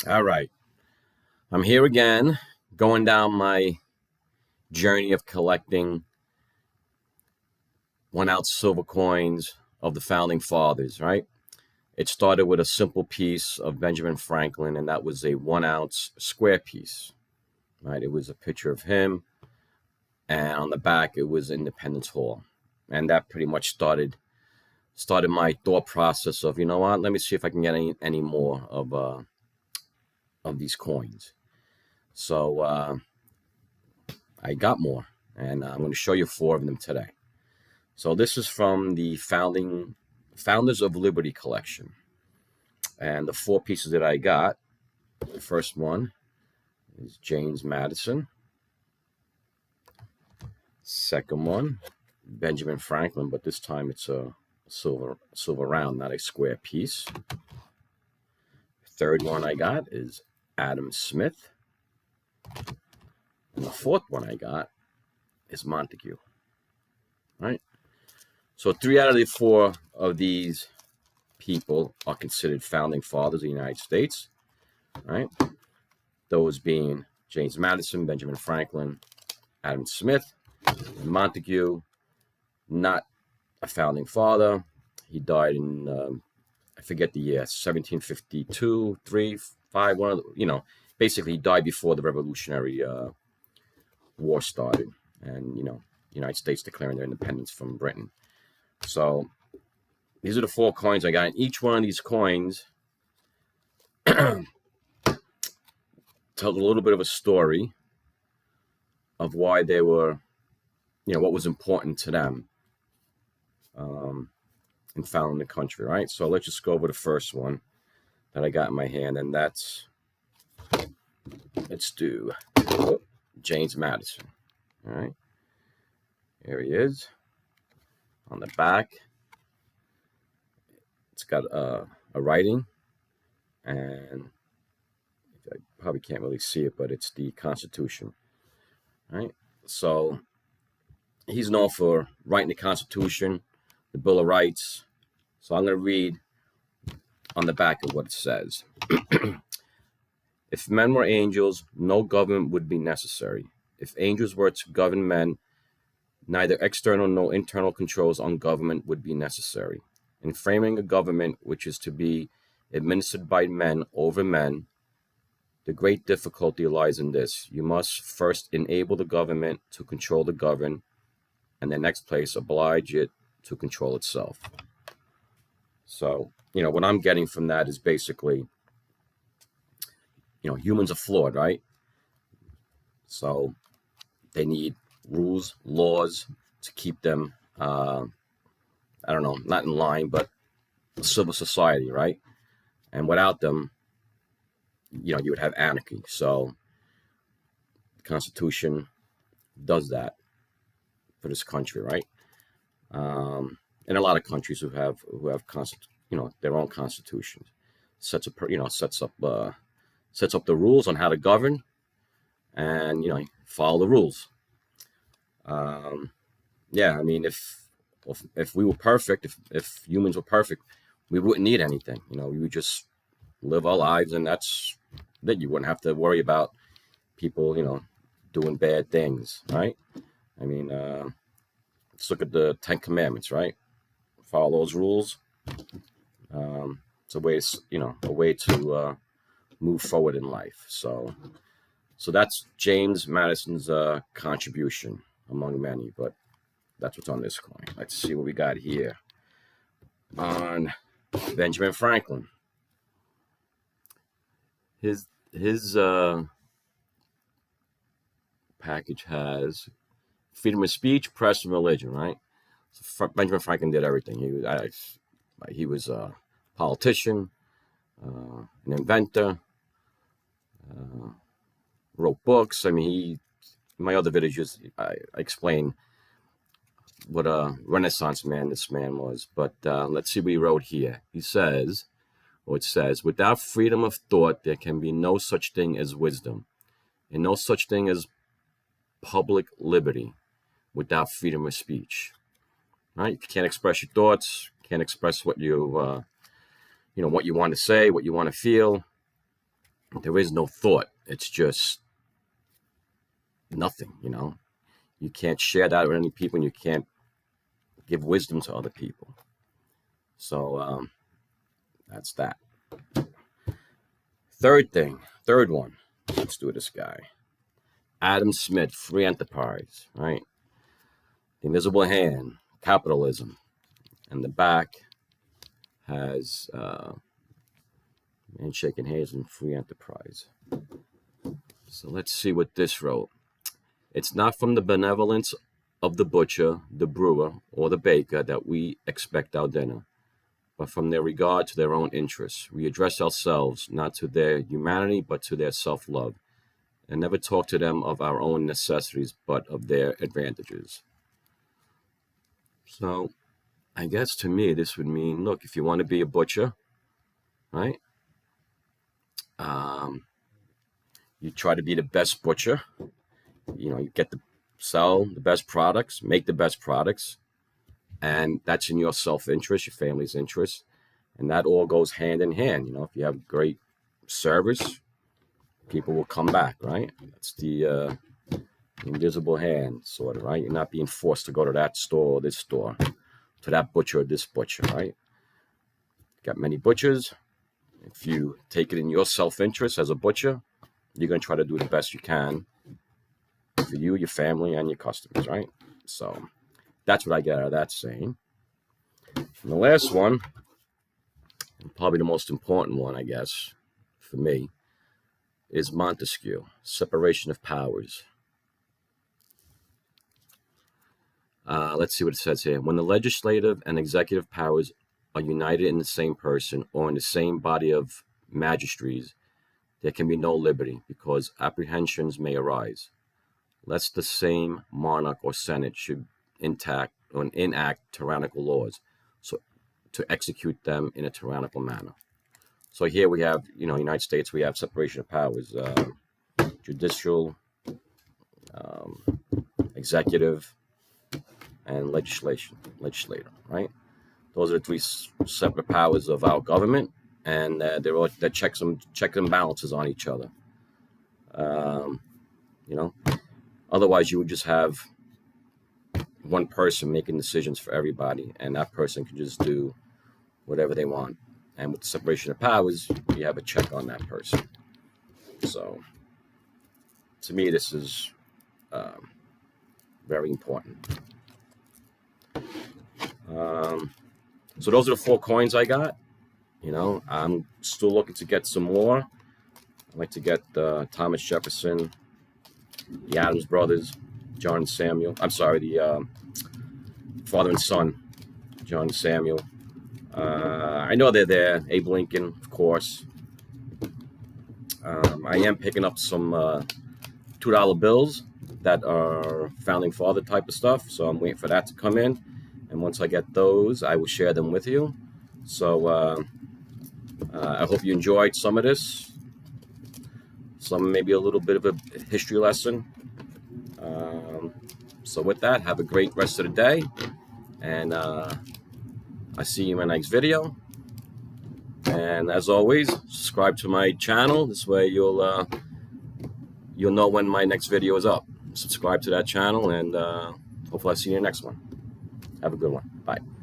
All right. I'm here again, going down my journey of collecting 1 ounce silver coins of the founding fathers, right? It started with a simple piece of Benjamin Franklin, and that was a 1 ounce square piece, right? It was a picture of him, and on the back, it was Independence Hall. And that pretty much started my thought process of, you know what, let me see if I can get any more of these coins. So I got more, and I'm going to show you 4 of them today. So this is from the Founders of Liberty collection, and the 4 pieces that I got. The first one is James Madison. Second one, Benjamin Franklin, but this time it's a silver round, not a square piece. Third one I got is Adam Smith. And the 4th one I got is Montague. Right? So 3 out of the 4 of these people are considered founding fathers of the United States. Right? Those being James Madison, Benjamin Franklin, Adam Smith, and Montague, not a founding father. He died in I forget the year, 1752, 3, 5, one of the, basically he died before the Revolutionary War started, and the United States declaring their independence from Britain. So these are the 4 coins I got. And each one of these coins tells a little bit of a story of why they were, what was important to them in founding the country, right? So let's just go over the first one that I got in my hand, and let's do James Madison. All right, here he is. On the back, it's got a writing, and I probably can't really see it, but it's the Constitution. All right, so he's known for writing the Constitution, the Bill of Rights. So I'm going to read on the back of what it says. If men were angels, no government would be necessary. If angels were to govern men, neither external nor internal controls on government would be necessary. In framing a government which is to be administered by men over men, the great difficulty lies in this. You must first enable the government to control the governed, and in the next place oblige it to control itself. So, what I'm getting from that is basically, humans are flawed, right? So they need rules, laws to keep them, not in line, but a civil society, right? And without them, you would have anarchy. So the Constitution does that for this country, right? And a lot of countries who have their own constitutions sets up the rules on how to govern, and follow the rules. If we were perfect, if humans were perfect, we wouldn't need anything. We would just live our lives, and that's that. You wouldn't have to worry about people doing bad things, right? Let's look at the 10 Commandments, right? Follow those rules. It's a way to move forward in life. So that's James Madison's contribution among many, but that's what's on this coin. Let's see what we got here on Benjamin Franklin. His package has freedom of speech, press, and religion, right? So Benjamin Franklin did everything. He was a politician, an inventor, wrote books. In my other videos, I explain what a Renaissance man this man was. But let's see what he wrote here. It says, without freedom of thought, there can be no such thing as wisdom, and no such thing as public liberty without freedom of speech. Right? You can't express your thoughts, can't express what you want to say, what you want to feel. There is no thought. It's just nothing, you know. You can't share that with any people, and you can't give wisdom to other people. So that's that. Third one. Let's do this guy. Adam Smith, Free Enterprise, right? The Invisible Hand, Capitalism. And the back has man shaking hands in Free Enterprise. So let's see what this wrote. It's not from the benevolence of the butcher, the brewer, or the baker that we expect our dinner, but from their regard to their own interests. We address ourselves not to their humanity, but to their self-love, and never talk to them of our own necessities, but of their advantages. So I guess to me, this would mean, look, if you want to be a butcher, right? You try to be the best butcher. You know, you get to sell the best products, make the best products, and that's in your self-interest, your family's interest, and that all goes hand in hand. You know, if you have great service, people will come back, right? That's the invisible hand, sort of, right? You're not being forced to go to that store or this store, to that butcher or this butcher, right? Got many butchers. If you take it in your self-interest as a butcher, you're going to try to do the best you can for you, your family, and your customers, right? So that's what I get out of that saying. And the last one, and probably the most important one, I guess, for me, is Montesquieu, Separation of Powers. Let's see what it says here. When the legislative and executive powers are united in the same person or in the same body of magistrates, there can be no liberty, because apprehensions may arise, lest the same monarch or senate should enact tyrannical laws, so to execute them in a tyrannical manner. So here we have, you know, United States, we have separation of powers, judicial, executive, and legislator, right? Those are the three separate powers of our government, and they're checks and balances on each other. You know, otherwise you would just have one person making decisions for everybody, and that person can just do whatever they want. And with the separation of powers, you have a check on that person. So, to me, this is very important. So those are the 4 coins I got. You know, I'm still looking to get some more. I'd like to get Thomas Jefferson, the Adams brothers, John and Samuel. I'm sorry, the father and son, John and Samuel. I know they're there. Abe Lincoln, of course. I am picking up some $2 bills that are founding father type of stuff. So I'm waiting for that to come in. And once I get those, I will share them with you. So I hope you enjoyed some of this. Some maybe a little bit of a history lesson. So with that, have a great rest of the day. And I see you in my next video. And as always, subscribe to my channel. This way you'll know when my next video is up. Subscribe to that channel, and hopefully I'll see you in the next one. Have a good one. Bye.